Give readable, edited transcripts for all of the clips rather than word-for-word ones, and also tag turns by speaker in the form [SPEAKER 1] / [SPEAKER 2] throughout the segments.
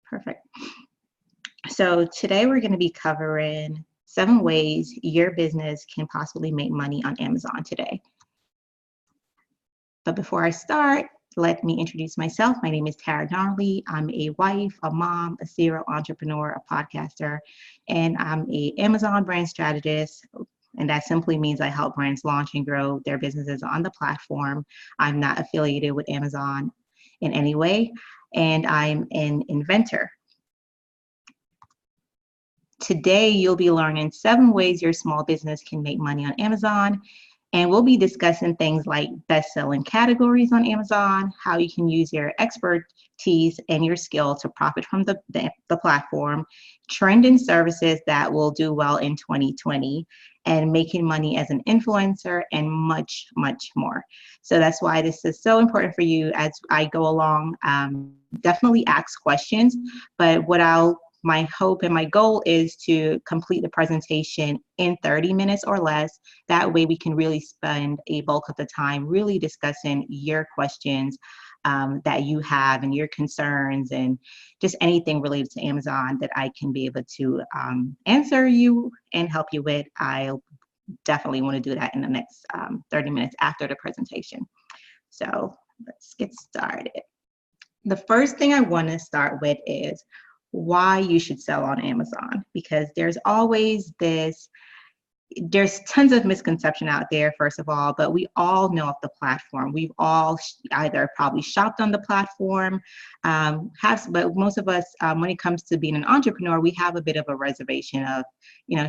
[SPEAKER 1] Perfect. So today we're going to be covering 7 ways your business can possibly make money on Amazon today. But before I start, let me introduce myself. My name is Tara Darnley. I'm a wife, a mom, a serial entrepreneur, a podcaster, and I'm an Amazon brand strategist. And that simply means I help brands launch and grow their businesses on the platform. I'm not affiliated with Amazon in any way, and I'm an inventor. Today, you'll be learning 7 ways your small business can make money on Amazon. And we'll be discussing things like best-selling categories on Amazon, how you can use your expertise and your skill to profit from the platform, trending services that will do well in 2020, and making money as an influencer, and much, much more. So that's why this is so important for you as I go along. Definitely ask questions, but my hope and my goal is to complete the presentation in 30 minutes or less. That way we can really spend a bulk of the time really discussing your questions that you have and your concerns and just anything related to Amazon that I can be able to answer you and help you with. I'll definitely want to do that in the next 30 minutes after the presentation. So let's get started. The first thing I want to start with is why you should sell on Amazon, because there's tons of misconception out there, first of all, but we all know of the platform. We've all either probably shopped on the platform, but most of us, when it comes to being an entrepreneur, we have a bit of a reservation of,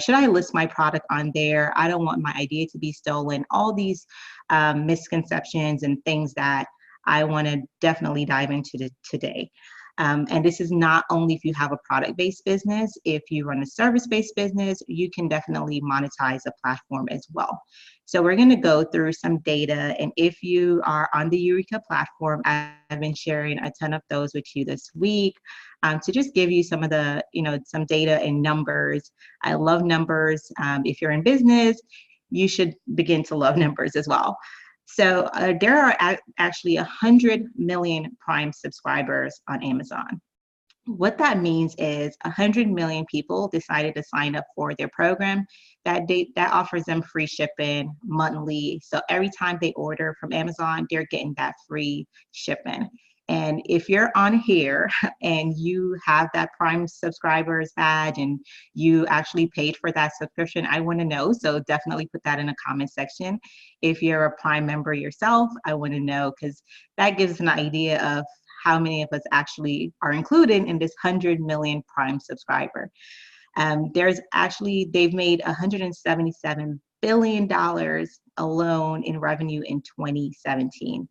[SPEAKER 1] should I list my product on there? I don't want my idea to be stolen. All these misconceptions and things that I want to definitely dive into today. And this is not only if you have a product-based business. If you run a service-based business, you can definitely monetize a platform as well. So we're going to go through some data. And if you are on the Eureka platform, I've been sharing a ton of those with you this week to just give you some of the, some data and numbers. I love numbers. If you're in business, you should begin to love numbers as well. So there are actually 100 million Prime subscribers on Amazon. What that means is 100 million people decided to sign up for their program that offers them free shipping monthly. So every time they order from Amazon, they're getting that free shipping. And if you're on here and you have that Prime subscribers badge and you actually paid for that subscription, I want to know. So definitely put that in the comment section. If you're a Prime member yourself, I want to know, because that gives an idea of how many of us actually are included in this 100 million Prime subscriber. They've made $177 billion alone in revenue in 2017.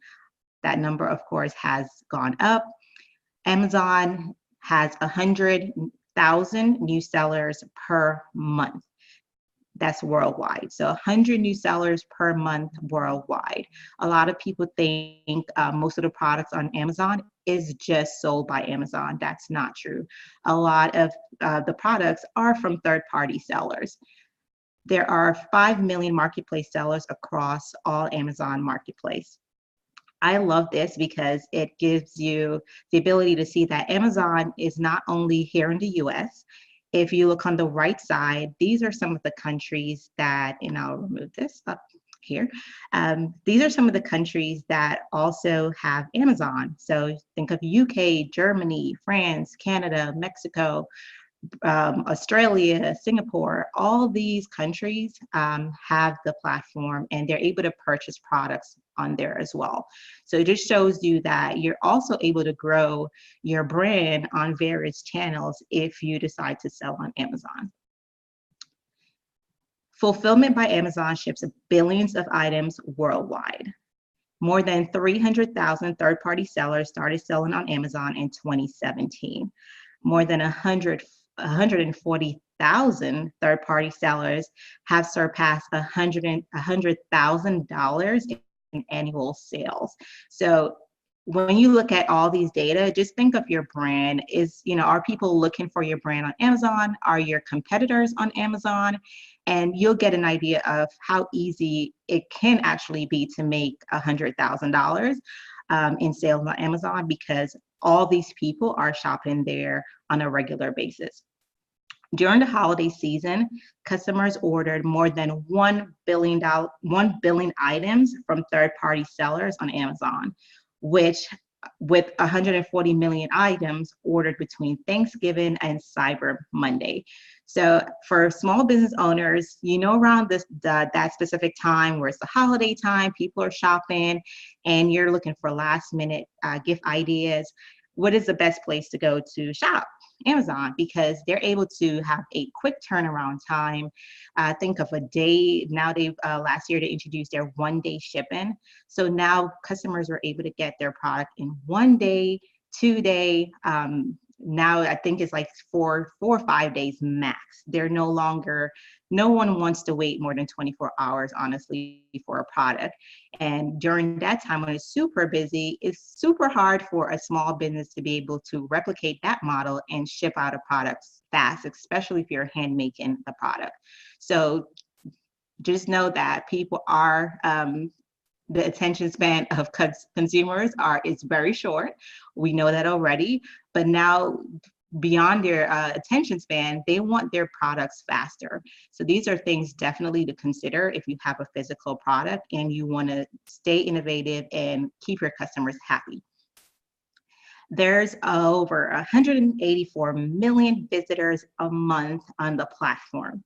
[SPEAKER 1] That number, of course, has gone up. Amazon has 100,000 new sellers per month. That's worldwide. So 100 new sellers per month worldwide. A lot of people think most of the products on Amazon is just sold by Amazon. That's not true. A lot of the products are from third-party sellers. There are 5 million marketplace sellers across all Amazon marketplace. I love this because it gives you the ability to see that Amazon is not only here in the US. If you look on the right side, these are some of the countries that, and I'll remove this up here. These are some of the countries that also have Amazon. So think of UK, Germany, France, Canada, Mexico, Australia, Singapore. All these countries have the platform and they're able to purchase products on there as well. So it just shows you that you're also able to grow your brand on various channels if you decide to sell on Amazon. Fulfillment by Amazon ships billions of items worldwide. More than 300,000 third-party sellers started selling on Amazon in 2017. More than 140,000 third-party sellers have surpassed $100,000 in annual sales. So when you look at all these data, just think of your brand. Are people looking for your brand on Amazon? Are your competitors on Amazon? And you'll get an idea of how easy it can actually be to make $100,000 in sales on Amazon, because all these people are shopping there on a regular basis. During the holiday season, customers ordered more than $1 billion items from third-party sellers on Amazon, which with 140 million items ordered between Thanksgiving and Cyber Monday. So for small business owners, around that specific time where it's the holiday time, people are shopping and you're looking for last minute gift ideas, what is the best place to go to shop? Amazon, because they're able to have a quick turnaround time. Think of a day. Now last year they introduced their 1-day shipping. So now customers are able to get their product in 1 day, 2 day. Now I think it's like 4 or 5 days max. No one wants to wait more than 24 hours, honestly, for a product. And during that time when it's super busy, it's super hard for a small business to be able to replicate that model and ship out a product fast, especially if you're hand making the product. So just know that people are, the attention span of consumers is very short. We know that already, but now beyond their attention span, they want their products faster. So these are things definitely to consider if you have a physical product and you want to stay innovative and keep your customers happy. There's over 184 million visitors a month on the platform.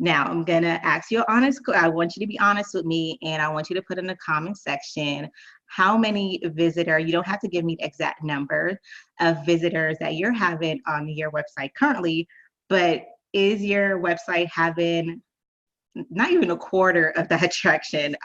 [SPEAKER 1] Now, I'm going to ask you I want you to be honest with me, and I want you to put in the comment section how many visitors, you don't have to give me the exact number of visitors that you're having on your website currently, but is your website having not even a quarter of that attraction?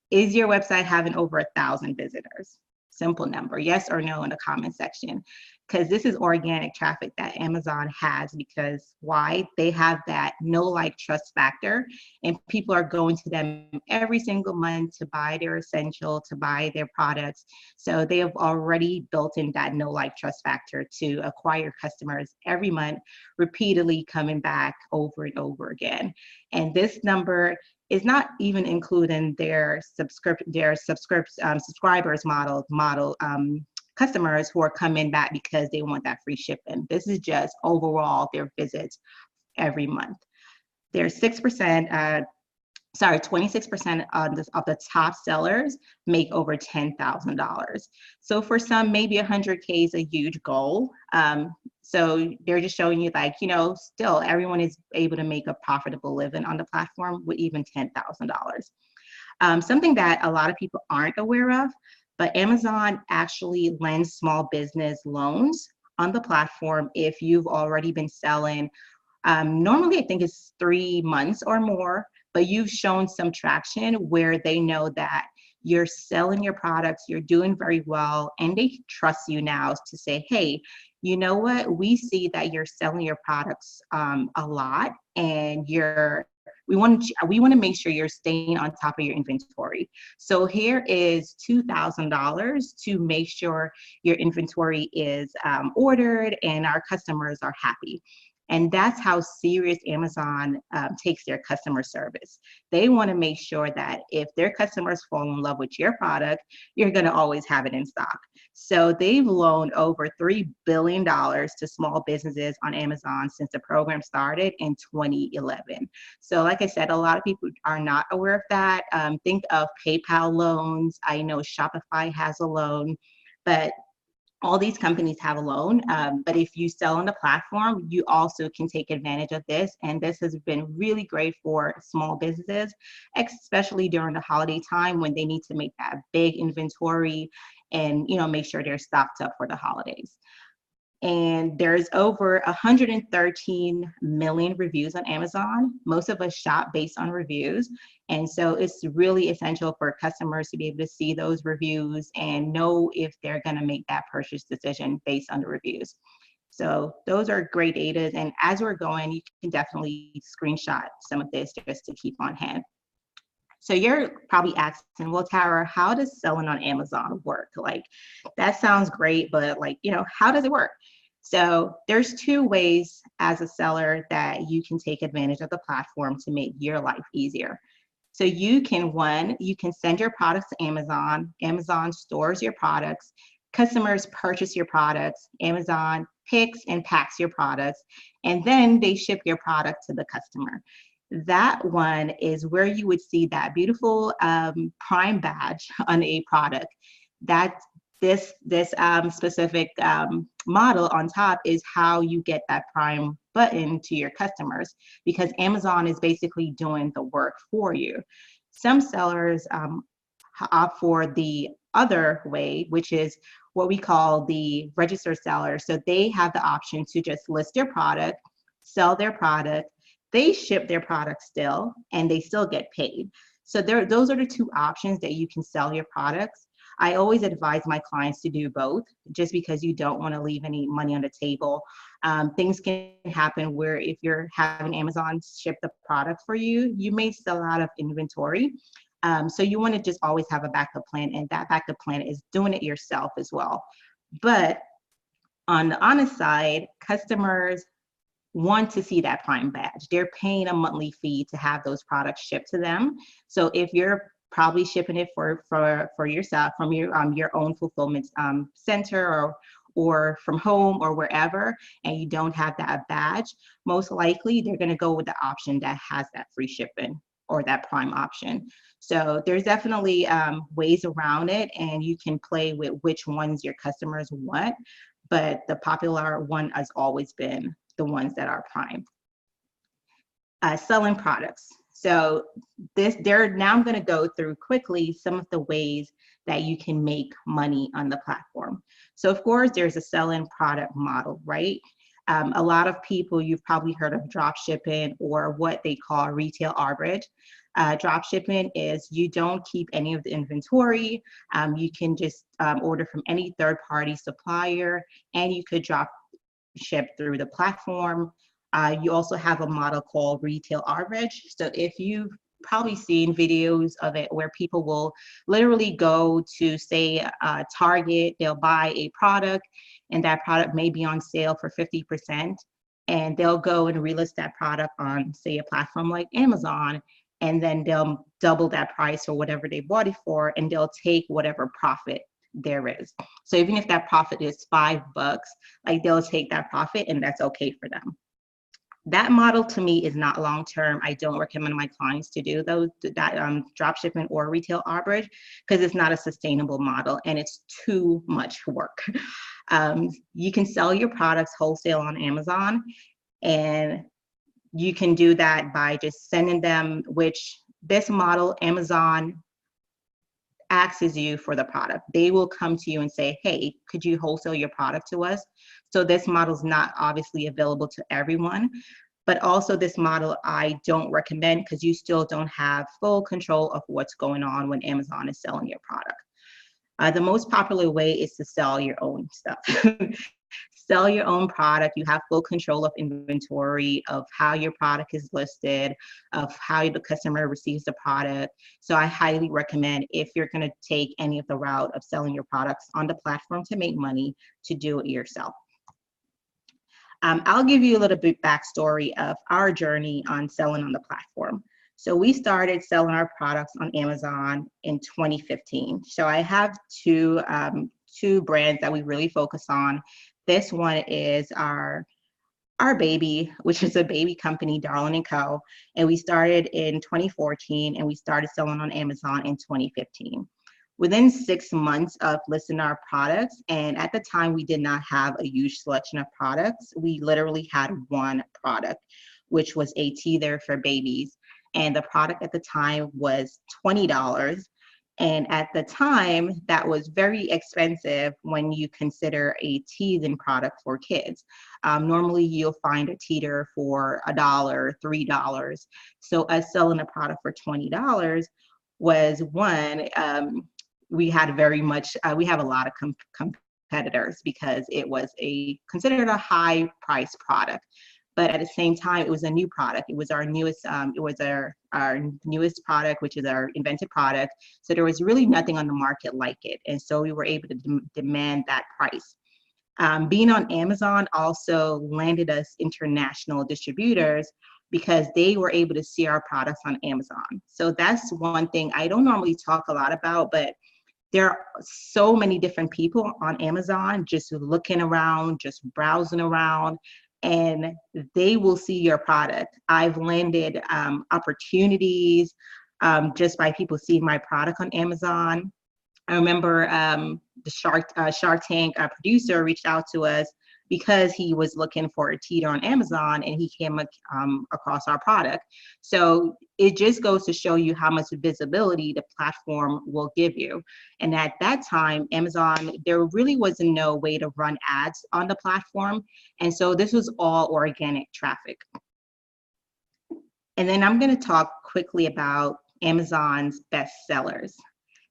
[SPEAKER 1] Is your website having over 1,000 visitors? Simple number, yes or no in the comment section. Because this is organic traffic that Amazon has, because why? They have that know, like, trust factor, and people are going to them every single month to buy their essential, to buy their products. So they have already built in that know, like, trust factor to acquire customers every month, repeatedly coming back over and over again. And this number is not even including their subscribers model customers who are coming back because they want that free shipping. This is just overall their visits every month. There's 26% of the top sellers make over $10,000. So for some, maybe 100K is a huge goal. So they're just showing you, like, still everyone is able to make a profitable living on the platform with even $10,000. Something that a lot of people aren't aware of, but Amazon actually lends small business loans on the platform if you've already been selling. Normally, I think it's 3 months or more, but you've shown some traction where they know that you're selling your products, you're doing very well, and they trust you now to say, hey, you know what? We see that you're selling your products a lot, and we want to make sure you're staying on top of your inventory. So here is $2,000 to make sure your inventory is ordered and our customers are happy. And that's how serious Amazon takes their customer service. They want to make sure that if their customers fall in love with your product, you're going to always have it in stock. So they've loaned over $3 billion to small businesses on Amazon since the program started in 2011. So like I said, a lot of people are not aware of that. Think of PayPal loans. I know Shopify has a loan, but all these companies have a loan, but if you sell on the platform, you also can take advantage of this. And this has been really great for small businesses, especially during the holiday time when they need to make that big inventory and make sure they're stocked up for the holidays. And there's over 113 million reviews on Amazon. Most of us shop based on reviews. And so it's really essential for customers to be able to see those reviews and know if they're going to make that purchase decision based on the reviews. So those are great data. And as we're going, you can definitely screenshot some of this just to keep on hand. So you're probably asking, well, Tara, how does selling on Amazon work? Like, that sounds great, but how does it work? So there's 2 ways as a seller that you can take advantage of the platform to make your life easier. So you can send your products to Amazon. Amazon stores your products, customers purchase your products, Amazon picks and packs your products, and then they ship your product to the customer. That one is where you would see that beautiful Prime badge on a product. That this specific model on top is how you get that Prime button to your customers, because Amazon is basically doing the work for you. Some sellers opt for the other way, which is what we call the registered seller. So they have the option to just list their product, sell their product, they ship their product still, and they still get paid. So those are the two options that you can sell your products. I always advise my clients to do both, just because you don't want to leave any money on the table. Things can happen where if you're having Amazon ship the product for you, you may sell out of inventory. So you want to just always have a backup plan, and that backup plan is doing it yourself as well. But on the honest side, customers want to see that Prime badge. They're paying a monthly fee to have those products shipped to them. So if you're probably shipping it for yourself from your own fulfillment center or from home or wherever, and you don't have that badge, most likely they're going to go with the option that has that free shipping or that Prime option. So there's definitely ways around it, and you can play with which ones your customers want, but the popular one has always been the ones that are Prime. Selling products. So now I'm going to go through quickly some of the ways that you can make money on the platform. So of course, there's a selling product model, right? A lot of people, you've probably heard of drop shipping or what they call retail arbitrage. Drop shipping is you don't keep any of the inventory. You can just order from any third-party supplier, and you could drop ship through the platform. You also have a model called retail arbitrage. So if you've probably seen videos of it where people will literally go to, say, Target, they'll buy a product, and that product may be on sale for 50%, and they'll go and relist that product on, say, a platform like Amazon, and then they'll double that price or whatever they bought it for, and they'll take whatever profit there is. So even if that profit is $5, like they'll take that profit, and that's okay for them. That model to me is not long-term. I don't recommend my clients to do that drop shipment or retail arbitrage, because it's not a sustainable model and it's too much work. You can sell your products wholesale on Amazon, and you can do that by just sending them, which this model, Amazon asks you for the product. They will come to you and say, hey, could you wholesale your product to us? So this model is not obviously available to everyone, but also this model I don't recommend, because you still don't have full control of what's going on when Amazon is selling your product. The most popular way is to sell your own stuff. Sell your own product. You have full control of inventory, of how your product is listed, of how the customer receives the product. So I highly recommend, if you're going to take any of the route of selling your products on the platform to make money, to do it yourself. I'll give you a little bit backstory of our journey on selling on the platform. So we started selling our products on Amazon in 2015. So I have two brands that we really focus on. This one is our baby, which is a baby company, Darnley & Co. And we started in 2014, and we started selling on Amazon in 2015. Within 6 months of listing our products, and at the time we did not have a huge selection of products, we literally had one product, which was a teether for babies. And the product at the time was $20. And at the time, that was very expensive when you consider a teething product for kids. Normally, you'll find a teeter for $1, $3. So us selling a product for $20 was one, we had we have a lot of competitors, because it was considered a high price product. But at the same time, it was a new product. It was our newest, our newest product, which is our invented product. So there was really nothing on the market like it. And so we were able to demand that price. Being on Amazon also landed us international distributors, because they were able to see our products on Amazon. So that's one thing I don't normally talk a lot about, but there are so many different people on Amazon just looking around, just browsing around, and they will see your product. I've landed opportunities just by people seeing my product on Amazon. I remember the Shark Tank producer reached out to us because he was looking for a teeter on Amazon, and he came across our product. So it just goes to show you how much visibility the platform will give you. And at that time, Amazon, there really wasn't no way to run ads on the platform. And so this was all organic traffic. And then I'm going to talk quickly about Amazon's best sellers.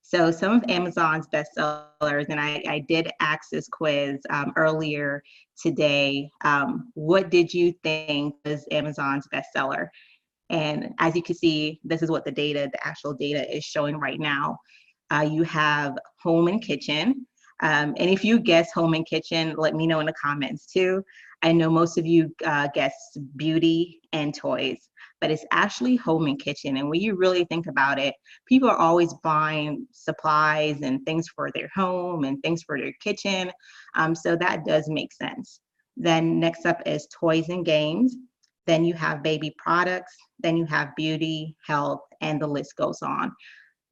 [SPEAKER 1] So some of Amazon's bestsellers, and I did ask this quiz earlier today, what did you think was Amazon's bestseller? And as you can see, this is what the actual data is showing right now. You have home and kitchen. And if you guess home and kitchen, let me know in the comments too. I know most of you guessed beauty and toys, but it's actually home and kitchen. And when you really think about it, people are always buying supplies and things for their home and things for their kitchen. So that does make sense. Then next up is toys and games. Then you have baby products. Then you have beauty, health, and the list goes on.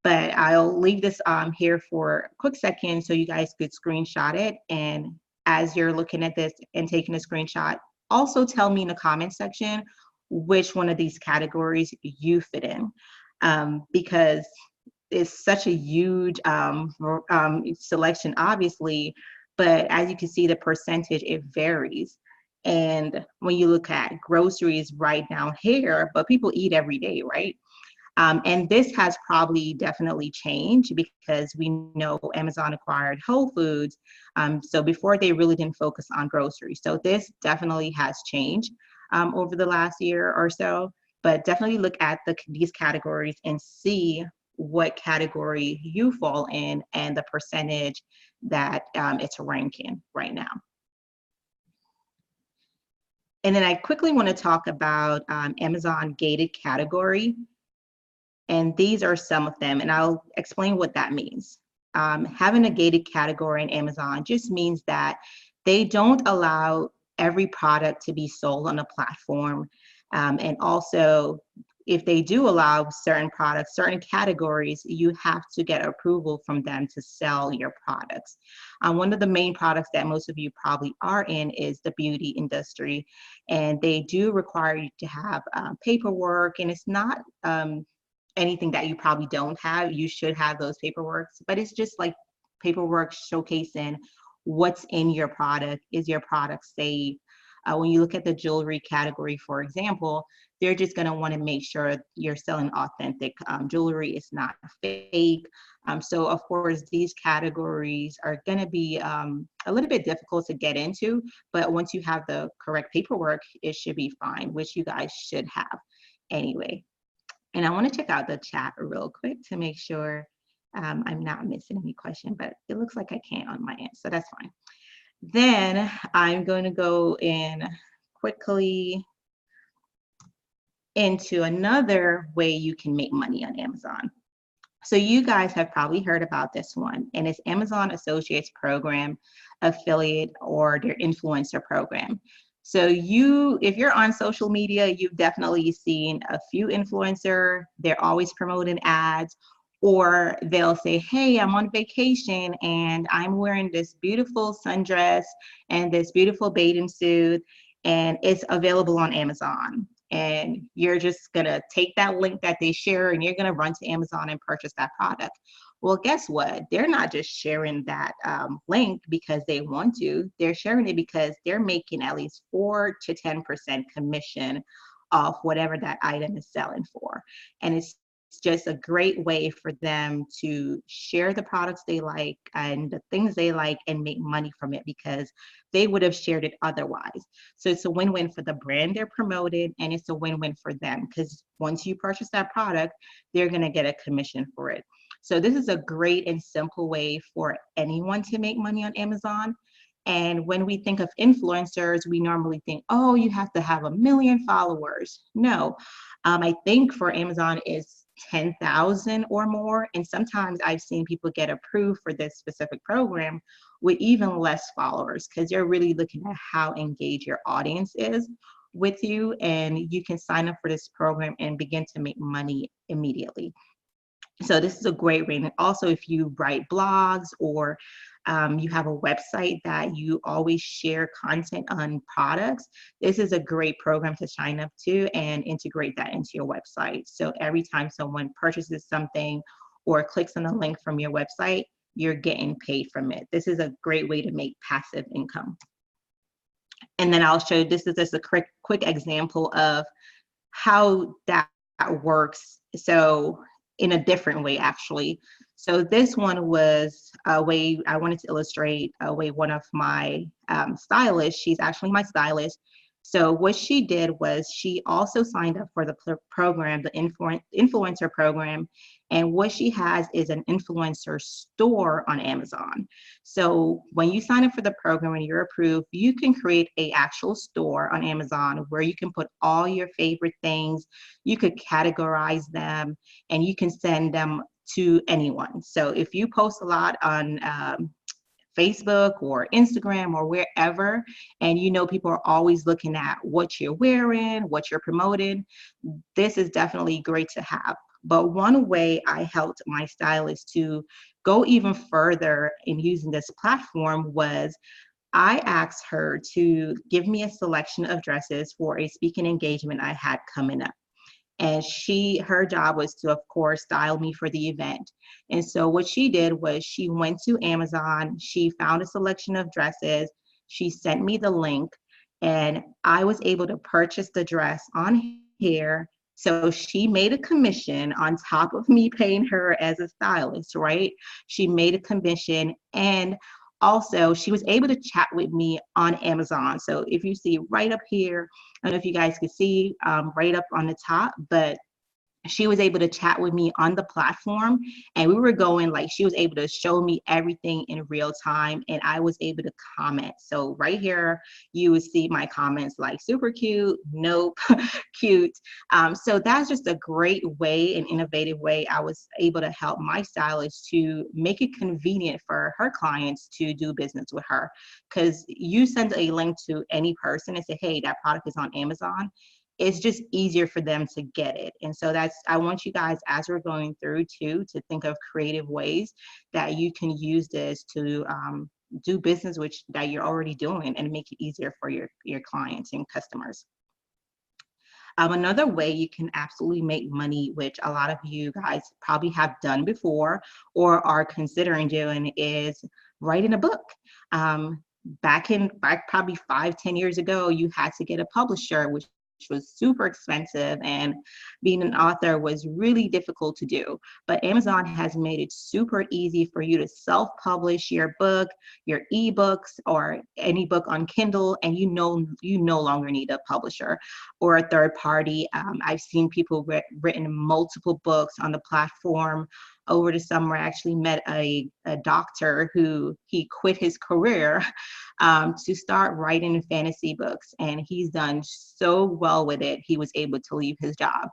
[SPEAKER 1] But I'll leave this here for a quick second so you guys could screenshot it. And as you're looking at this and taking a screenshot, also tell me in the comment section which one of these categories you fit in, because it's such a huge selection, obviously, but as you can see, the percentage, it varies. And when you look at groceries right down here, but people eat every day, right? And this has probably definitely changed because we know Amazon acquired Whole Foods. So before, they really didn't focus on groceries. So this definitely has changed over the last year or so, but definitely look at these categories and see what category you fall in and the percentage that it's ranking right now. And then I quickly want to talk about Amazon gated category. And these are some of them, and I'll explain what that means. Having a gated category in Amazon just means that they don't allow every product to be sold on a platform. And also, if they do allow certain products, certain categories, you have to get approval from them to sell your products. One of the main products that most of you probably are in is the beauty industry. And they do require you to have paperwork, and it's not anything that you probably don't have. You should have those paperworks, but it's just like paperwork showcasing what's in your product. Is your product safe? When you look at the jewelry category, for example, they're just going to want to make sure you're selling authentic jewelry. It's not fake. So of course, these categories are going to be a little bit difficult to get into, but once you have the correct paperwork, it should be fine, which you guys should have anyway. And I want to check out the chat real quick to make sure I'm not missing any question, but it looks like I can't on my end, so that's fine. Then I'm going to go in quickly into another way you can make money on Amazon. So you guys have probably heard about this one, and it's Amazon Associates Program, affiliate, or their influencer program. So if you're on social media, you've definitely seen a few influencers. They're always promoting ads, or they'll say, hey, I'm on vacation and I'm wearing this beautiful sundress and this beautiful bathing suit, and it's available on Amazon. And you're just gonna take that link that they share and you're gonna run to Amazon and purchase that product. Well, guess what? They're not just sharing that link because they want to. They're sharing it because they're making at least 4 to 10% commission off whatever that item is selling for. And it's just a great way for them to share the products they like and the things they like and make money from it because they would have shared it otherwise. So it's a win-win for the brand they're promoting, and it's a win-win for them because once you purchase that product, they're going to get a commission for it. So this is a great and simple way for anyone to make money on Amazon. And when we think of influencers, we normally think, oh, you have to have 1 million followers. No, I think for Amazon is 10,000 or more. And sometimes I've seen people get approved for this specific program with even less followers, because you're really looking at how engaged your audience is with you. And you can sign up for this program and begin to make money immediately. So this is a great way. And also, if you write blogs or you have a website that you always share content on products, this is a great program to sign up to and integrate that into your website. So every time someone purchases something or clicks on a link from your website, you're getting paid from it. This is a great way to make passive income. And then I'll show you, this is just a quick example of how that works. So in a different way, actually. So this one was a way I wanted to illustrate a way one of my stylists, she's actually my stylist. So what she did was she also signed up for the program, the influencer program. And what she has is an influencer store on Amazon. So when you sign up for the program and you're approved, you can create an actual store on Amazon where you can put all your favorite things. You could categorize them and you can send them to anyone. So if you post a lot on Facebook or Instagram or wherever, and you know people are always looking at what you're wearing, what you're promoting, this is definitely great to have. But one way I helped my stylist to go even further in using this platform was I asked her to give me a selection of dresses for a speaking engagement I had coming up. And her job was to, of course, style me for the event. And so what she did was she went to Amazon, she found a selection of dresses, she sent me the link, and I was able to purchase the dress on here. So she made a commission on top of me paying her as a stylist, right? She made a commission, and also she was able to chat with me on Amazon. So if you see right up here, I don't know if you guys can see right up on the top, but she was able to chat with me on the platform, and we were going, like, she was able to show me everything in real time, and I was able to comment. So right here you would see my comments like super cute, nope, cute. So that's just a great way, an innovative way I was able to help my stylist to make it convenient for her clients to do business with her. Because you send a link to any person and say, hey, that product is on Amazon, it's just easier for them to get it. And so I want you guys, as we're going through too, to think of creative ways that you can use this to do business that you're already doing and make it easier for your clients and customers. Another way you can absolutely make money, which a lot of you guys probably have done before or are considering doing, is writing a book. Back probably 5-10 years ago, you had to get a publisher, which was super expensive, and being an author was really difficult to do. But Amazon has made it super easy for you to self-publish your book, your ebooks, or any book on Kindle, and you no longer need a publisher or a third party. I've seen people written multiple books on the platform. Over the summer, I actually met a doctor who he quit his career to start writing fantasy books, and he's done so well with it. He was able to leave his job.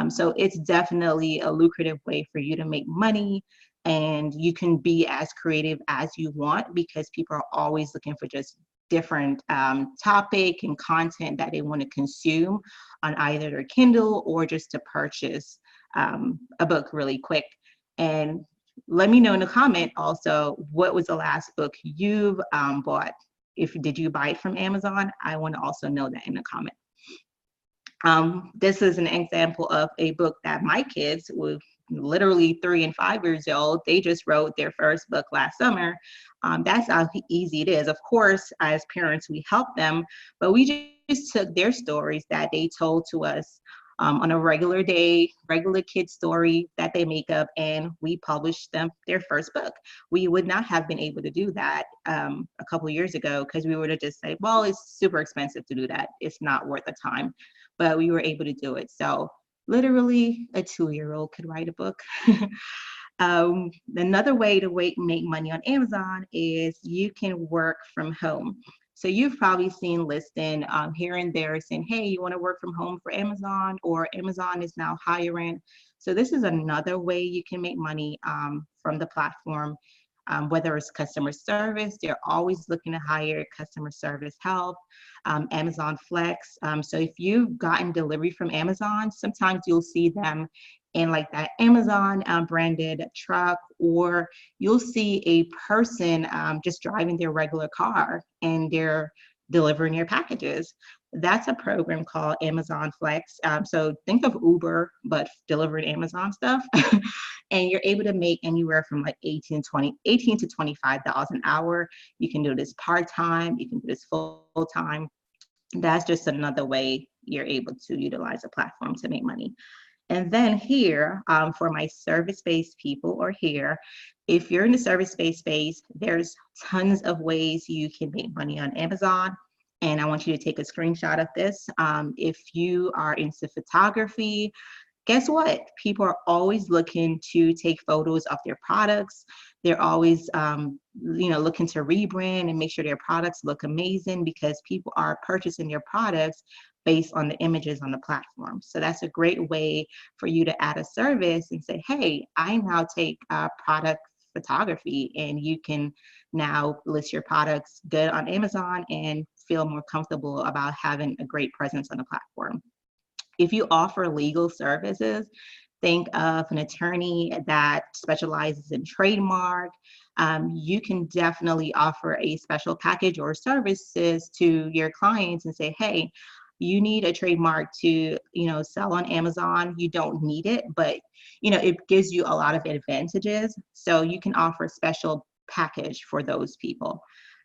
[SPEAKER 1] So it's definitely a lucrative way for you to make money, and you can be as creative as you want because people are always looking for just different topic and content that they want to consume on either their Kindle or just to purchase a book really quick. And let me know in the comment also, what was the last book you've bought? Did you buy it from Amazon? I want to also know that in the comment. This is an example of a book that my kids, were literally 3 and 5 years old, they just wrote their first book last summer. That's how easy it is. Of course, as parents, we help them, but we just took their stories that they told to us on a regular day, regular kid story that they make up, and we published them their first book. We would not have been able to do that a couple of years ago because we would have just said, well, it's super expensive to do that. It's not worth the time, but we were able to do it. So literally a 2-year-old could write a book. Another way to make money on Amazon is you can work from home. So you've probably seen listing here and there saying, hey, you want to work from home for Amazon, or Amazon is now hiring. So this is another way you can make money from the platform. Whether it's customer service, they're always looking to hire customer service help. Amazon Flex. So if you've gotten delivery from Amazon, sometimes you'll see them in like that Amazon branded truck, or you'll see a person just driving their regular car and they're delivering your packages. That's a program called Amazon Flex. So think of Uber, but delivering Amazon stuff. And you're able to make anywhere from like 18 to $25 an hour. You can do this part-time, you can do this full-time. That's just another way you're able to utilize a platform to make money. And then here, for my service-based people, or here, if you're in the service-based space, there's tons of ways you can make money on Amazon. And I want you to take a screenshot of this. If you are into photography, guess what? People are always looking to take photos of their products. They're always, looking to rebrand and make sure their products look amazing, because people are purchasing your products based on the images on the platform. So that's a great way for you to add a service and say, hey, I now take product photography, and you can now list your products good on Amazon and feel more comfortable about having a great presence on the platform. If you offer legal services, think of an attorney that specializes in trademark. You can definitely offer a special package or services to your clients and say, hey, you need a trademark to, sell on Amazon. You don't need it, but, it gives you a lot of advantages. So you can offer a special package for those people.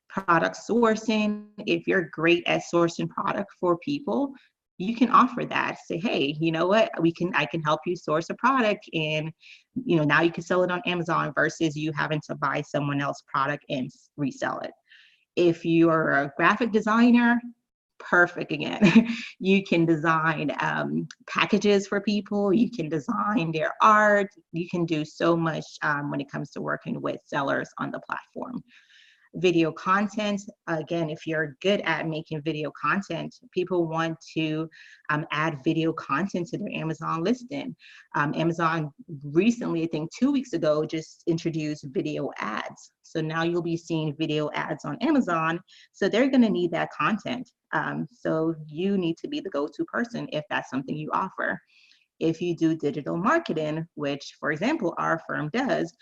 [SPEAKER 1] Product sourcing, if you're great at sourcing product for people, you can offer that. Say, hey, you know what? I can help you source a product, and now you can sell it on Amazon versus you having to buy someone else's product and resell it. If you're a graphic designer, perfect again. You can design packages for people. You can design their art. You can do so much when it comes to working with sellers on the platform. Video content, again, if you're good at making video content, people want to add video content to their Amazon listing. Amazon recently, I think 2 weeks ago, just introduced video ads. So now you'll be seeing video ads on Amazon. So they're going to need that content. So you need to be the go-to person if that's something you offer. If you do digital marketing, which, for example, our firm does,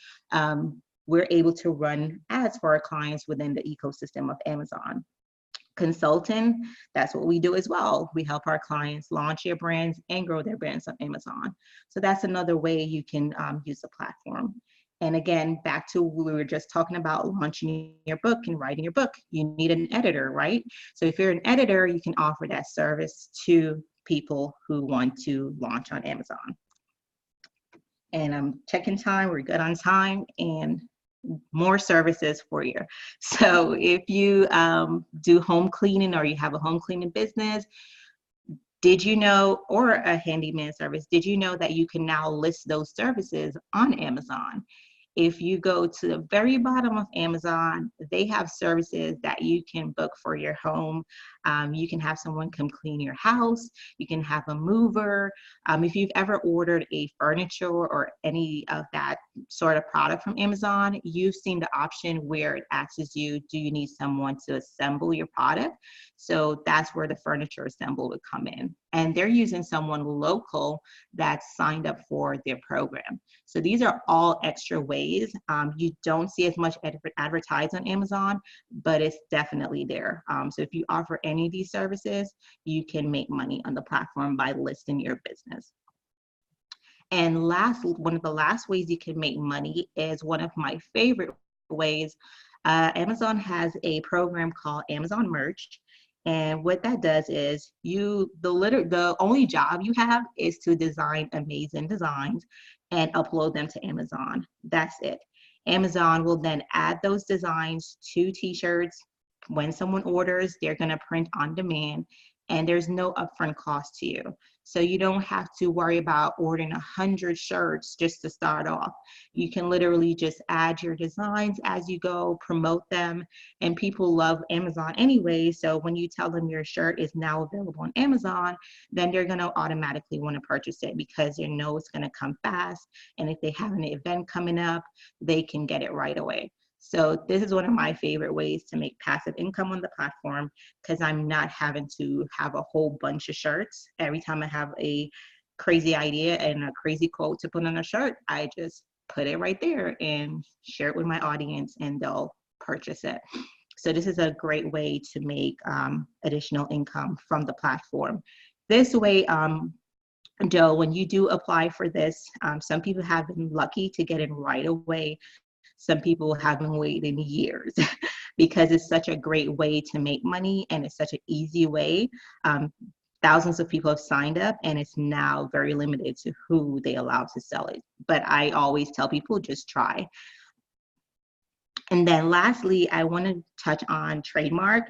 [SPEAKER 1] we're able to run ads for our clients within the ecosystem of Amazon. Consulting, that's what we do as well. We help our clients launch their brands and grow their brands on Amazon. So that's another way you can use the platform. And again, back to what we were just talking about, launching your book and writing your book, you need an editor, right? So if you're an editor, you can offer that service to people who want to launch on Amazon. And I'm checking time, we're good on time, and more services for you. So if you do home cleaning, or you have a home cleaning business, did you know, or a handyman service, did you know that you can now list those services on Amazon? If you go to the very bottom of Amazon, they have services that you can book for your home. You can have someone come clean your house. You can have a mover. If you've ever ordered a furniture or any of that sort of product from Amazon, you've seen the option where it asks you, do you need someone to assemble your product? So that's where the furniture assemble would come in. And they're using someone local that's signed up for their program. So these are all extra ways. You don't see as much advertised on Amazon, but it's definitely there. So if you offer any of these services, you can make money on the platform by listing your business. And one of the last ways you can make money is one of my favorite ways. Amazon has a program called Amazon Merch. And what that does is the only job you have is to design amazing designs and upload them to Amazon. That's it. Amazon will then add those designs to t-shirts. When someone orders, they're going to print on demand, and there's no upfront cost to you. So you don't have to worry about ordering 100 shirts just to start off. You can literally just add your designs as you go, promote them, and people love Amazon anyway. So when you tell them your shirt is now available on Amazon, then they're going to automatically want to purchase it because they know it's going to come fast. And if they have an event coming up, they can get it right away. So this is one of my favorite ways to make passive income on the platform, because I'm not having to have a whole bunch of shirts. Every time I have a crazy idea and a crazy quote to put on a shirt, I just put it right there and share it with my audience and they'll purchase it. So this is a great way to make additional income from the platform. This way, Joe, when you do apply for this, some people have been lucky to get in right away. Some people have been waiting years because it's such a great way to make money and it's such an easy way. Thousands of people have signed up and it's now very limited to who they allow to sell it. But I always tell people, just try. And then lastly, I want to touch on trademark.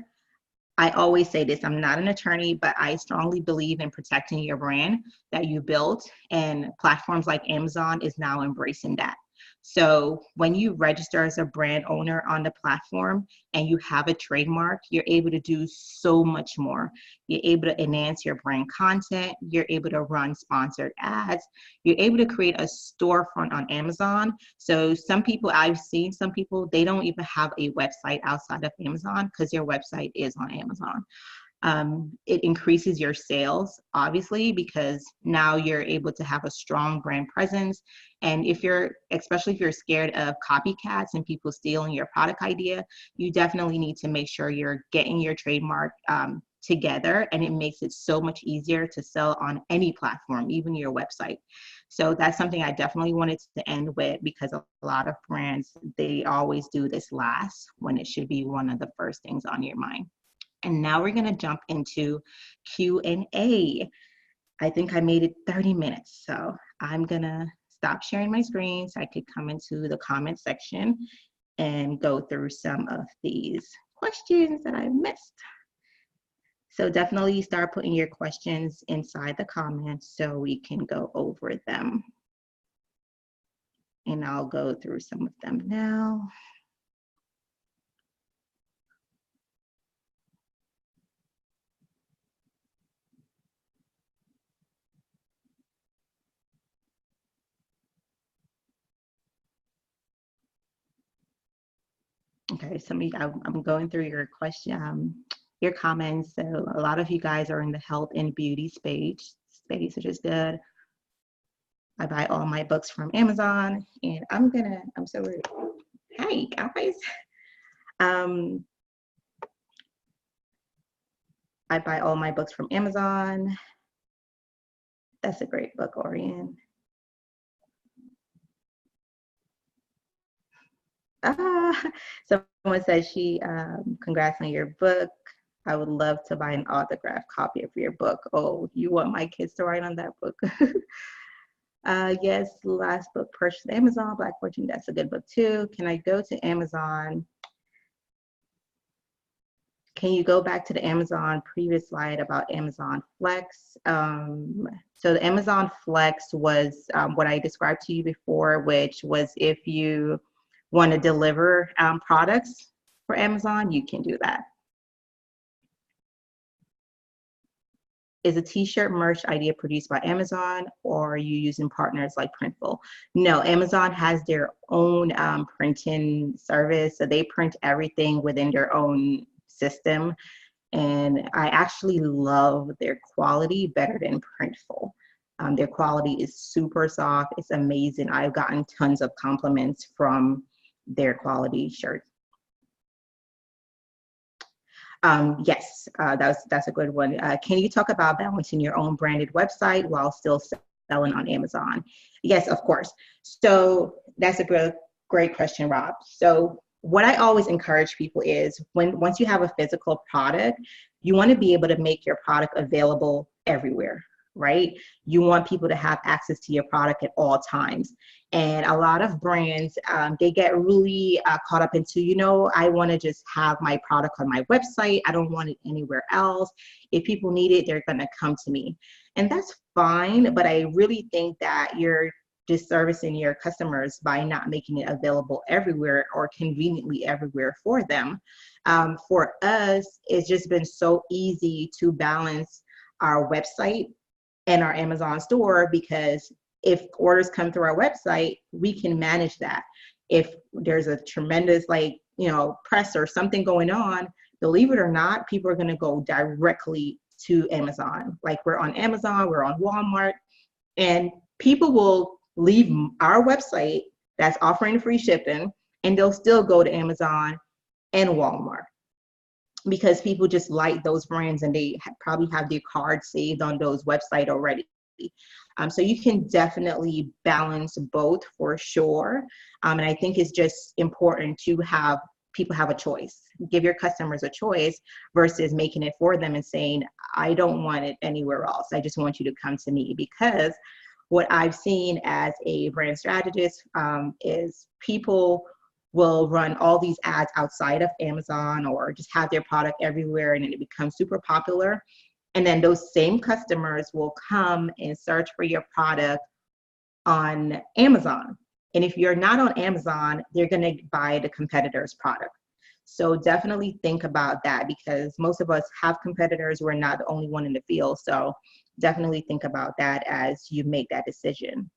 [SPEAKER 1] I always say this, I'm not an attorney, but I strongly believe in protecting your brand that you built, and platforms like Amazon is now embracing that. So when you register as a brand owner on the platform and you have a trademark, you're able to do so much more. You're able to enhance your brand content. You're able to run sponsored ads. You're able to create a storefront on Amazon. So some people, I've seen some people, they don't even have a website outside of Amazon because their website is on Amazon. It increases your sales, obviously, because now you're able to have a strong brand presence. And if you're, especially if you're scared of copycats and people stealing your product idea, you definitely need to make sure you're getting your trademark together, and it makes it so much easier to sell on any platform, even your website. So that's something I definitely wanted to end with, because a lot of brands, they always do this last when it should be one of the first things on your mind. And now we're going to jump into Q&A. I think I made it 30 minutes, so I'm going to stop sharing my screen so I could come into the comment section and go through some of these questions that I missed. So definitely start putting your questions inside the comments so we can go over them. And I'll go through some of them now. Okay, I'm going through your your comments. So a lot of you guys are in the health and beauty space, which is good. I buy all my books from Amazon, and I'm so rude. Hey guys. I buy all my books from Amazon. That's a great book, Orion. Someone says congrats on your book. I would love to buy an autographed copy of your book. Oh, you want my kids to write on that book? Yes, last book purchased Amazon, Black Fortune. That's a good book too. Can I go to Amazon? Can you go back to the Amazon previous slide about Amazon Flex? So the Amazon Flex was what I described to you before, which was if you want to deliver products for Amazon, you can do that. Is a t-shirt merch idea produced by Amazon, or are you using partners like Printful? No, Amazon has their own printing service. So they print everything within their own system. And I actually love their quality better than Printful. Their quality is super soft. It's amazing. I've gotten tons of compliments from their quality shirts. Yes, that's a good one. Can you talk about balancing your own branded website while still selling on Amazon? Yes, of course. So that's a great question, Rob. So what I always encourage people is once you have a physical product, you want to be able to make your product available everywhere, right? You want people to have access to your product at all times. And a lot of brands, they get really caught up into, I want to just have my product on my website. I don't want it anywhere else. If people need it, they're going to come to me. And that's fine, but I really think that you're disservicing your customers by not making it available everywhere or conveniently everywhere for them. For us, it's just been so easy to balance our website and our Amazon store, because if orders come through our website, we can manage that. If there's a tremendous press or something going on, believe it or not, people are going to go directly to Amazon. Like, we're on Amazon, we're on Walmart, and people will leave our website that's offering free shipping, and they'll still go to Amazon and Walmart, because people just like those brands and they probably have their card saved on those websites already. So you can definitely balance both for sure. And I think it's just important to have people have a choice. Give your customers a choice versus making it for them and saying, I don't want it anywhere else. I just want you to come to me. Because what I've seen as a brand strategist is people will run all these ads outside of Amazon or just have their product everywhere, and then it becomes super popular. And then those same customers will come and search for your product on Amazon. And if you're not on Amazon, they're going to buy the competitor's product. So definitely think about that, because most of us have competitors. We're not the only one in the field. So definitely think about that as you make that decision.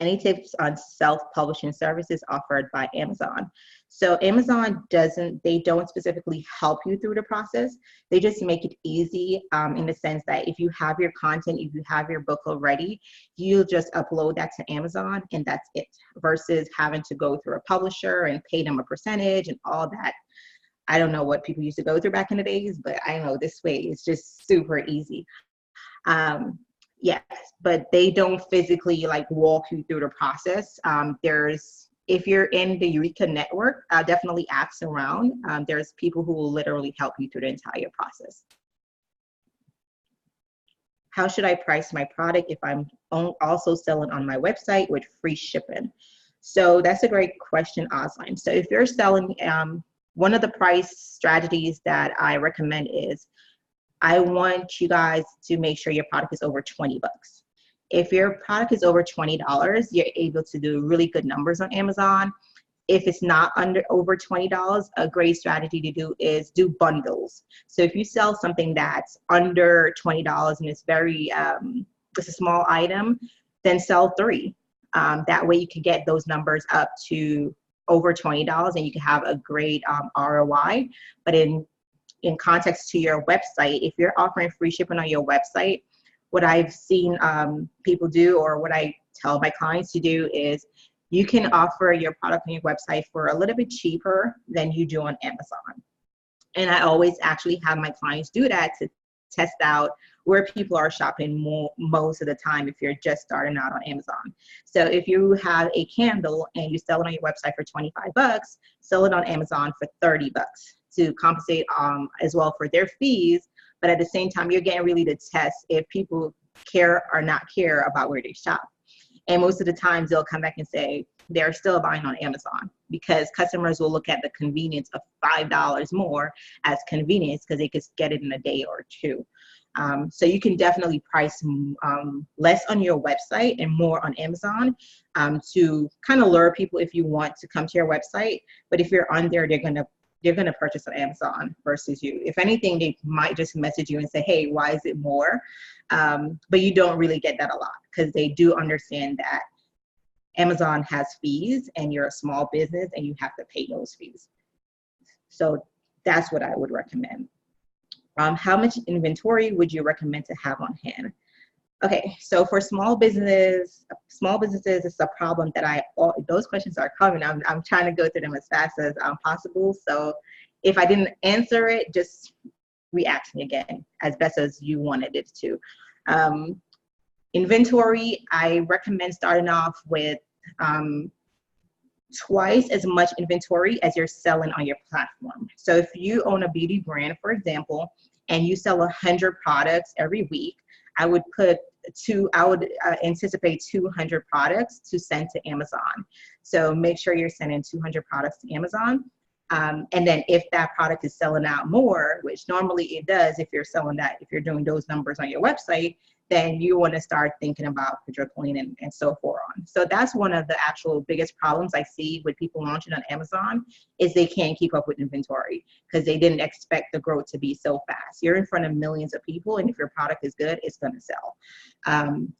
[SPEAKER 1] Any tips on self-publishing services offered by Amazon? So Amazon they don't specifically help you through the process. They just make it easy in the sense that if you have your content, if you have your book already, you'll just upload that to Amazon and that's it, versus having to go through a publisher and pay them a percentage and all that. I don't know what people used to go through back in the days, but I know this way is just super easy. Yes, but they don't physically walk you through the process. If you're in the Eureka network, definitely ask around. There's people who will literally help you through the entire process. How should I price my product if I'm also selling on my website with free shipping? So that's a great question, Osline. So if you're selling, one of the price strategies that I recommend is, I want you guys to make sure your product is over 20 bucks. If your product is over $20, you're able to do really good numbers on Amazon. If it's not over $20, a great strategy to do is do bundles. So if you sell something that's under $20 and it's it's a small item, then sell 3. That way you can get those numbers up to over $20 and you can have a great ROI. But in context to your website, if you're offering free shipping on your website, what I've seen people do, or what I tell my clients to do, is you can offer your product on your website for a little bit cheaper than you do on Amazon. And I always actually have my clients do that to test out where people are shopping most of the time if you're just starting out on Amazon. So if you have a candle and you sell it on your website for 25 bucks, sell it on Amazon for 30 bucks to compensate as well for their fees. But at the same time, you're getting really to test if people care or not care about where they shop. And most of the times they'll come back and say they're still buying on Amazon, because customers will look at the convenience of $5 more as convenience because they could get it in a day or two. So you can definitely price less on your website and more on Amazon to kind of lure people if you want to come to your website. But if you're on there, they're gonna purchase on Amazon versus you. If anything, they might just message you and say, hey, why is it more? But you don't really get that a lot, because they do understand that Amazon has fees and you're a small business and you have to pay those fees. So that's what I would recommend. How much inventory would you recommend to have on hand? Okay, so for small businesses, it's a problem that those questions are coming. I'm trying to go through them as fast as possible. So if I didn't answer it, just re-ask me again as best as you wanted it to. Inventory, I recommend starting off with twice as much inventory as you're selling on your platform. So if you own a beauty brand, for example, and you sell 100 products every week, I would anticipate 200 products to send to Amazon. So make sure you're sending 200 products to Amazon. And then if that product is selling out more, which normally it does if you're doing those numbers on your website, then you want to start thinking about quadrupling and so forth on. So that's one of the actual biggest problems I see with people launching on Amazon is they can't keep up with inventory because they didn't expect the growth to be so fast. You're in front of millions of people, and if your product is good, it's going to sell.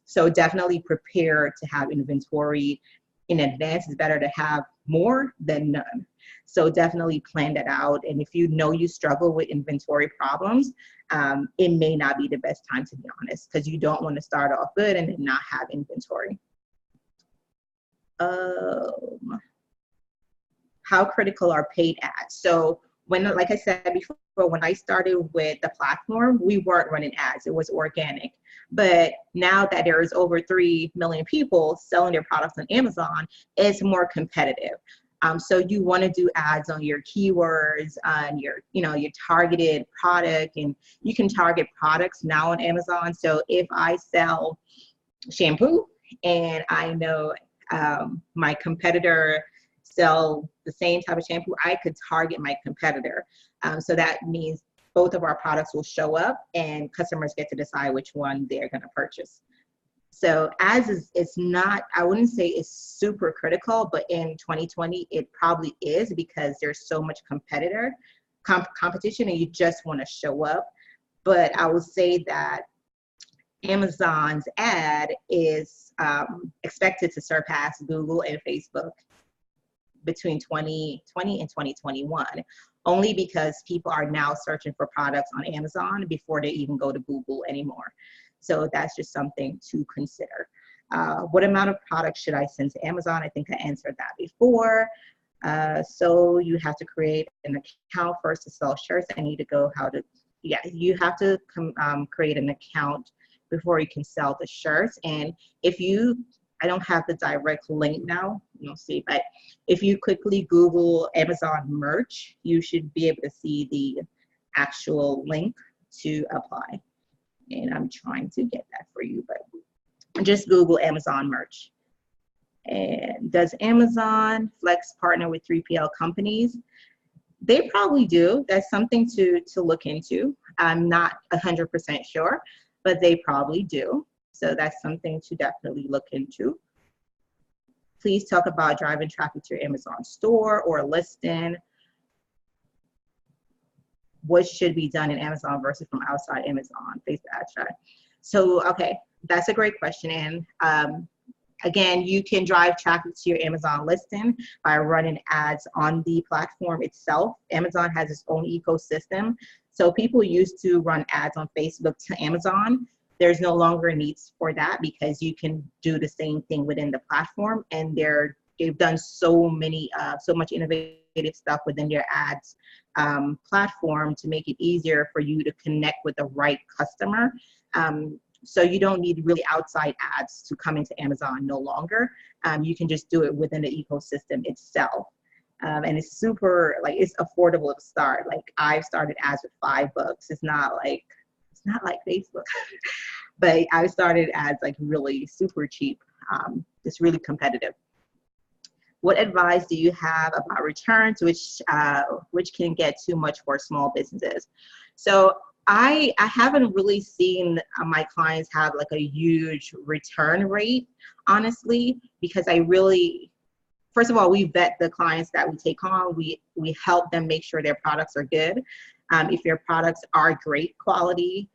[SPEAKER 1] So definitely prepare to have inventory in advance. It's better to have more than none. So definitely plan that out. And if you know you struggle with inventory problems, it may not be the best time, to be honest, because you don't want to start off good and then not have inventory. How critical are paid ads? So like I said before, when I started with the platform, we weren't running ads. It was organic. But now that there is over 3 million people selling their products on Amazon, it's more competitive. So you want to do ads on your keywords, on your targeted product, and you can target products now on Amazon. So if I sell shampoo and I know my competitor sell the same type of shampoo, I could target my competitor. So that means both of our products will show up and customers get to decide which one they're going to purchase. So ads it's not, I wouldn't say it's super critical, but in 2020, it probably is because there's so much competition and you just want to show up. But I would say that Amazon's ad is expected to surpass Google and Facebook between 2020 and 2021, only because people are now searching for products on Amazon before they even go to Google anymore. So that's just something to consider. What amount of products should I send to Amazon? I think I answered that before. So you have to create an account first to sell shirts. I need to go you have to create an account before you can sell the shirts. And I don't have the direct link now, you'll see, but if you quickly Google Amazon merch, you should be able to see the actual link to apply. And I'm trying to get that for you, but just Google Amazon merch. And does Amazon Flex partner with 3PL companies? They probably do. That's something to look into. I'm not 100% sure, but they probably do. So that's something to definitely look into. Please talk about driving traffic to your Amazon store or listing. What should be done in Amazon versus from outside Amazon, Facebook ad chat? So, okay, that's a great question. And again, you can drive traffic to your Amazon listing by running ads on the platform itself. Amazon has its own ecosystem. So people used to run ads on Facebook to Amazon. There's no longer a need for that because you can do the same thing within the platform. And they've done so much innovative stuff within their ads platform to make it easier for you to connect with the right customer. So you don't need really outside ads to come into Amazon no longer. You can just do it within the ecosystem itself. And it's super, it's affordable to start. Like I've started ads with $5. It's not like Facebook, but I started ads really super cheap. It's really competitive. What advice do you have about returns, which can get too much for small businesses? So I haven't really seen my clients have a huge return rate, honestly, because first of all, we vet the clients that we take on. We help them make sure their products are good. If your products are great quality,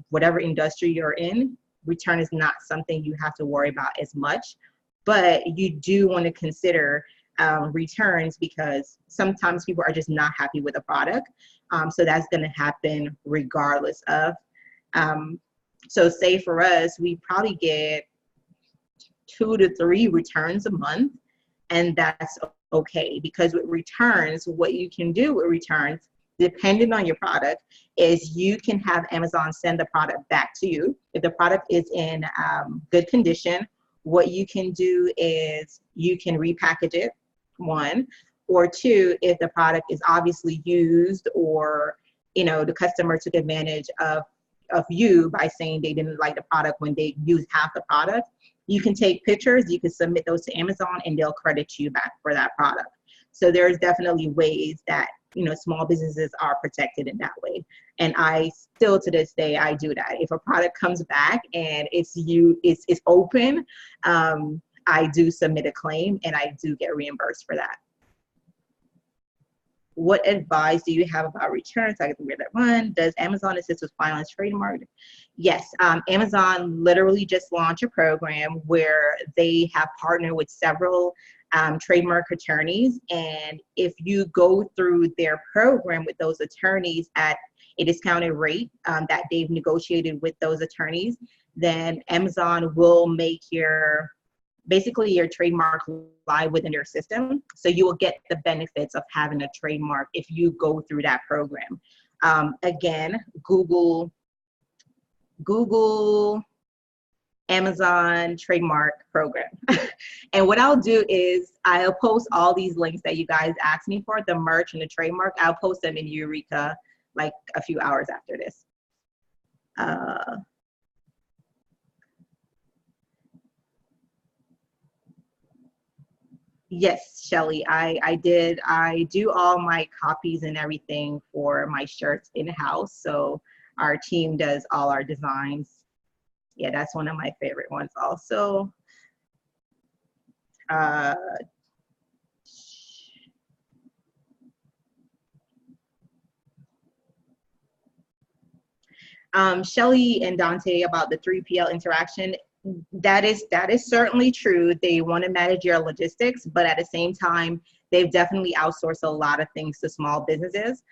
[SPEAKER 1] whatever industry you're in, return is not something you have to worry about as much. But you do want to consider returns because sometimes people are just not happy with a product. So that's going to happen regardless of. So say for us, we probably get 2 to 3 returns a month, and that's okay because with returns, what you can do with returns, depending on your product, is you can have Amazon send the product back to you. If the product is in good condition, what you can do is you can repackage it, 1, or 2, if the product is obviously used or the customer took advantage of of you by saying they didn't like the product when they used half the product. You can take pictures, you can submit those to Amazon, and they'll credit you back for that product. So there's definitely ways that, you know, small businesses are protected in that way. And I still, to this day, I do that. If a product comes back and it's open, I do submit a claim and I do get reimbursed for that. What advice do you have about returns? I get to read that one. Does Amazon assist with filing trademark? Yes, Amazon literally just launched a program where they have partnered with several trademark attorneys. And if you go through their program with those attorneys at a discounted rate that they've negotiated with those attorneys, then Amazon will make basically your trademark live within their system. So you will get the benefits of having a trademark if you go through that program. Again, Google Amazon trademark program. And what I'll do is I'll post all these links that you guys asked me for, the merch and the trademark. I'll post them in Eureka like a few hours after this. Yes, Shelly, I did. I do all my copies and everything for my shirts in-house. So our team does all our designs. Yeah, that's one of my favorite ones also. Shelly and Dante about the 3PL interaction. That is certainly true. They want to manage your logistics, but at the same time, they've definitely outsourced a lot of things to small businesses.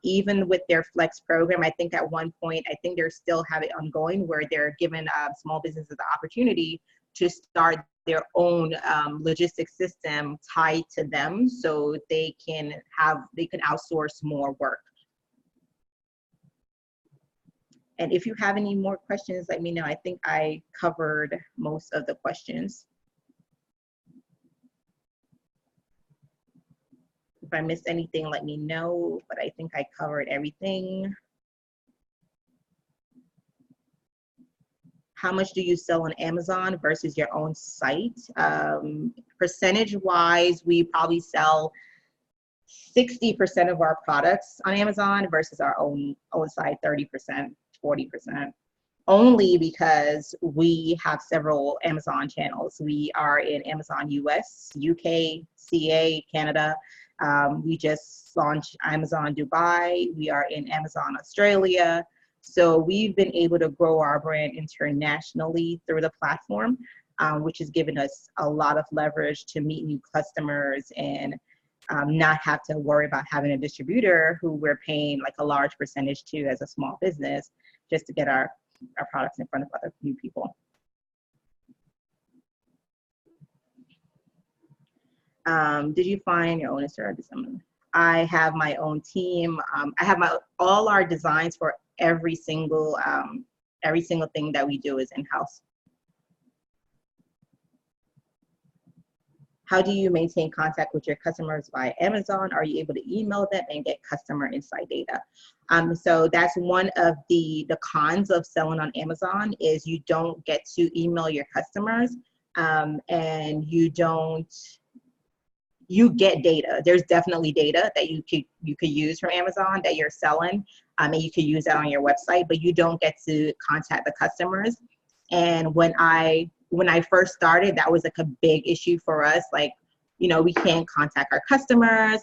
[SPEAKER 1] Even with their Flex program, I think at one point, I think they still have it ongoing where they're giving small businesses the opportunity to start their own logistics system tied to them, so they can outsource more work. And if you have any more questions, let me know. I think I covered most of the questions. If I missed anything, let me know, but I think I covered everything. How much do you sell on Amazon versus your own site? Percentage-wise, we probably sell 60% of our products on Amazon versus our own site, 30%. 40%, only because we have several Amazon channels. We are in Amazon US, UK, CA, Canada. We just launched Amazon Dubai. We are in Amazon Australia. So we've been able to grow our brand internationally through the platform, which has given us a lot of leverage to meet new customers and not have to worry about having a distributor who we're paying like a large percentage to as a small business, just to get our products in front of other new people. Did you find your own strategy? I have my own team. I have all our designs for every single thing that we do is in-house. How do you maintain contact with your customers via Amazon? Are you able to email them and get customer insight data? So that's one of the cons of selling on Amazon is you don't get to email your customers, and you get data. There's definitely data that you could use from Amazon that you're selling, and you could use that on your website, but you don't get to contact the customers. And when I first started, that was like a big issue for us. Like, you know, we can't contact our customers.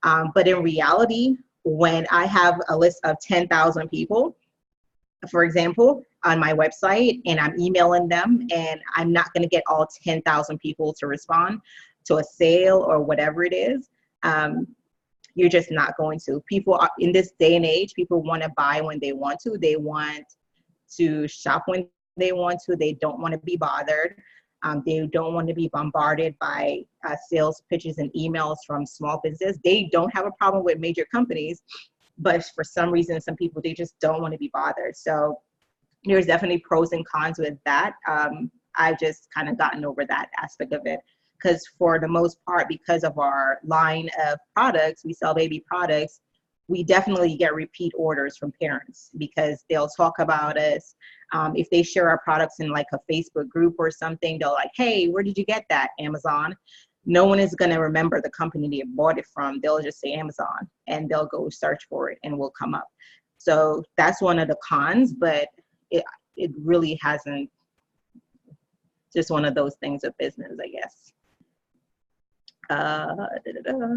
[SPEAKER 1] But in reality, when I have a list of 10,000 people, for example, on my website, and I'm emailing them, and I'm not going to get all 10,000 people to respond to a sale or whatever it is, you're just not going to. People are, in this day and age, people want to buy when they want to. They want to shop when they want to. They don't want to be bothered. They don't want to be bombarded by sales pitches and emails from small business. They don't have a problem with major companies, but for some reason, some people, they just don't want to be bothered. So there's definitely pros and cons with that. I've just kind of gotten over that aspect of it, because for the most part, because of our line of products, we sell baby products, we definitely get repeat orders from parents because they'll talk about us. If they share our products in like a Facebook group or something, they'll like, hey, where did you get that? Amazon. No one is going to remember the company they bought it from. They'll just say Amazon and they'll go search for it and will come up. So that's one of the cons, but it really hasn't, just one of those things of business, I guess. Da, da, da.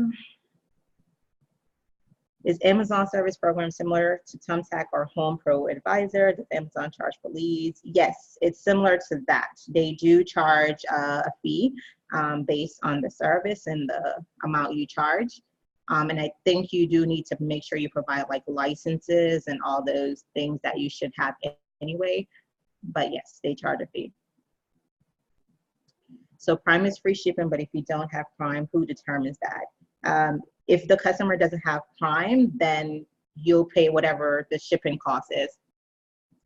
[SPEAKER 1] Is Amazon service program similar to Thumbtack or Home Pro Advisor? Does Amazon charge for leads? Yes, it's similar to that. They do charge a fee based on the service and the amount you charge. And I think you do need to make sure you provide like licenses and all those things that you should have anyway. But yes, they charge a fee. So Prime is free shipping, but if you don't have Prime, who determines that? If the customer doesn't have Prime, then you'll pay whatever the shipping cost is.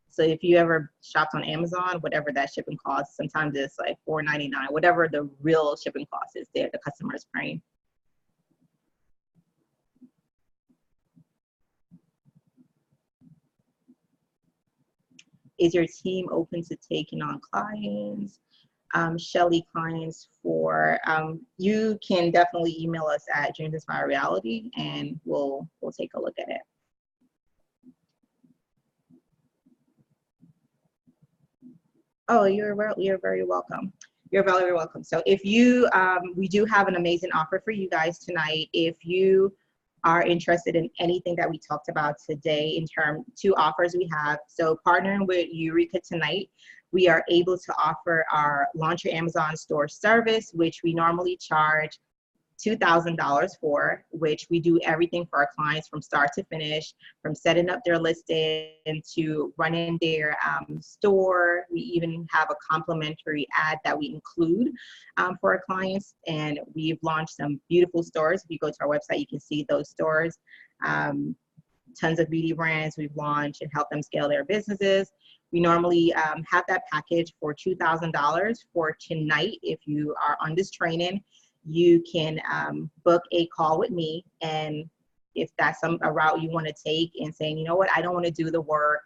[SPEAKER 1] So if you ever shopped on Amazon, whatever that shipping cost, sometimes it's like $4.99, whatever the real shipping cost is there, the customer is paying. Is your team open to taking on clients? Shelly, clients for, you can definitely email us at Dreams Inspire Reality and we'll take a look at it. Oh, you're very welcome. You're very welcome. So if you, we do have an amazing offer for you guys tonight. If you are interested in anything that we talked about today, in terms, 2 offers we have. So partnering with Eureka tonight, we are able to offer our Launch Your Amazon Store service, which we normally charge $2,000 for, which we do everything for our clients from start to finish, from setting up their listing to running their store. We even have a complimentary ad that we include for our clients, and we've launched some beautiful stores. If you go to our website, you can see those stores. Tons of beauty brands we've launched and help them scale their businesses. We normally have that package for $2,000 for tonight. If you are on this training, you can book a call with me, and if that's a route you want to take and saying, you know what, I don't want to do the work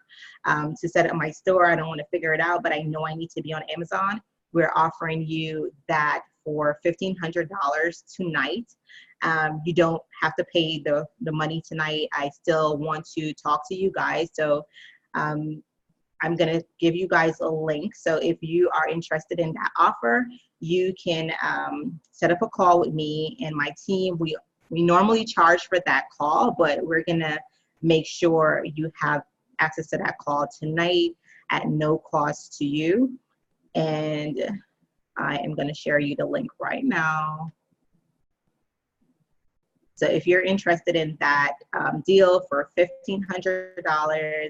[SPEAKER 1] to set up my store, I don't want to figure it out, but I know I need to be on Amazon, we're offering you that for $1,500 tonight. You don't have to pay the money tonight. I still want to talk to you guys, so I'm going to give you guys a link. So if you are interested in that offer, you can set up a call with me and my team. We normally charge for that call, but we're going to make sure you have access to that call tonight at no cost to you. And I am going to share you the link right now. So if you're interested in that deal for $1,500,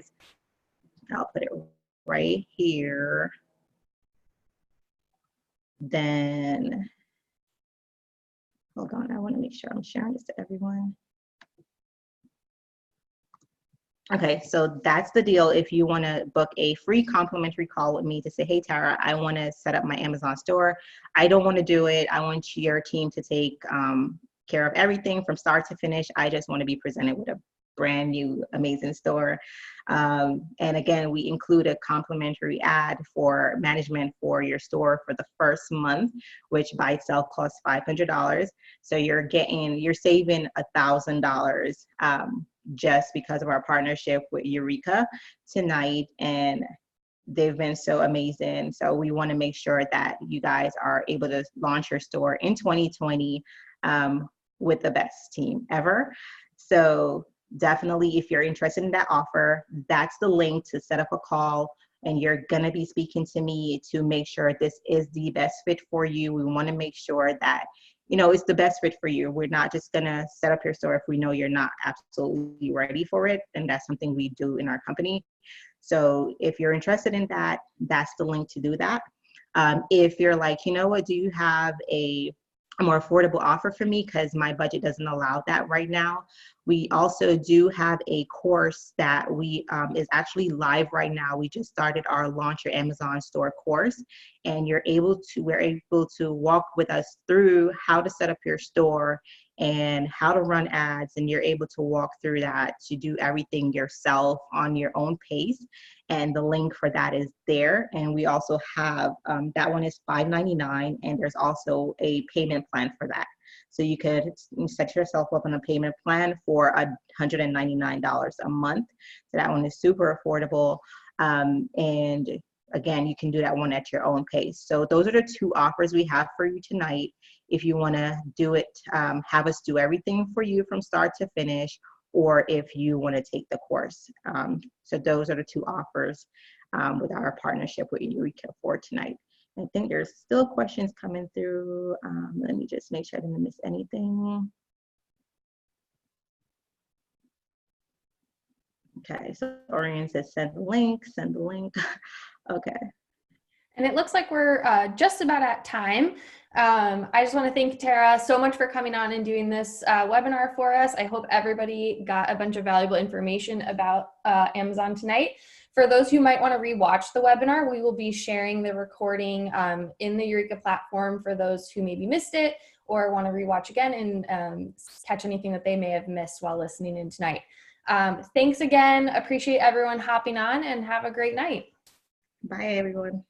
[SPEAKER 1] I'll put it right here. Then, hold on, I want to make sure I'm sharing this to everyone. Okay, so that's the deal. If you want to book a free complimentary call with me to say, hey, Tara, I want to set up my Amazon store. I don't want to do it. I want your team to take care of everything from start to finish. I just want to be presented with a brand new amazing store. And again, we include a complimentary ad for management for your store for the first month, which by itself costs $500. So you're saving $1,000 just because of our partnership with Eureka tonight. And they've been so amazing. So we want to make sure that you guys are able to launch your store in 2020 with the best team ever. So definitely, if you're interested in that offer, that's the link to set up a call, and you're going to be speaking to me to make sure this is the best fit for you. We want to make sure that, you know, it's the best fit for you. We're not just going to set up your store if we know you're not absolutely ready for it, and that's something we do in our company. So if you're interested in that, that's the link to do that. If you're like, you know what, do you have a more affordable offer for me because my budget doesn't allow that right now? We also do have a course that is actually live right now. We just started our Launch Your Amazon Store course, and we're able to walk with us through how to set up your store and how to run ads, and you're able to walk through that to do everything yourself on your own pace. And the link for that is there. And we also have that one is $5.99, and there's also a payment plan for that. So you could set yourself up on a payment plan for $199 a month. So that one is super affordable. And again, you can do that one at your own pace. So those are the two offers we have for you tonight. If you want to do it, have us do everything for you from start to finish, or if you want to take the course. So those are the two offers with our partnership with Eureka for tonight. I think there's still questions coming through. Let me just make sure I didn't miss anything. Okay, so Orion says send the link, send the link. Okay.
[SPEAKER 2] And it looks like we're just about at time. I just want to thank Tara so much for coming on and doing this webinar for us. I hope everybody got a bunch of valuable information about Amazon tonight. For those who might want to rewatch the webinar, we will be sharing the recording in the Eureka platform for those who maybe missed it or want to rewatch again and catch anything that they may have missed while listening in tonight. Thanks again. Appreciate everyone hopping on, and have a great night.
[SPEAKER 1] Bye, everyone.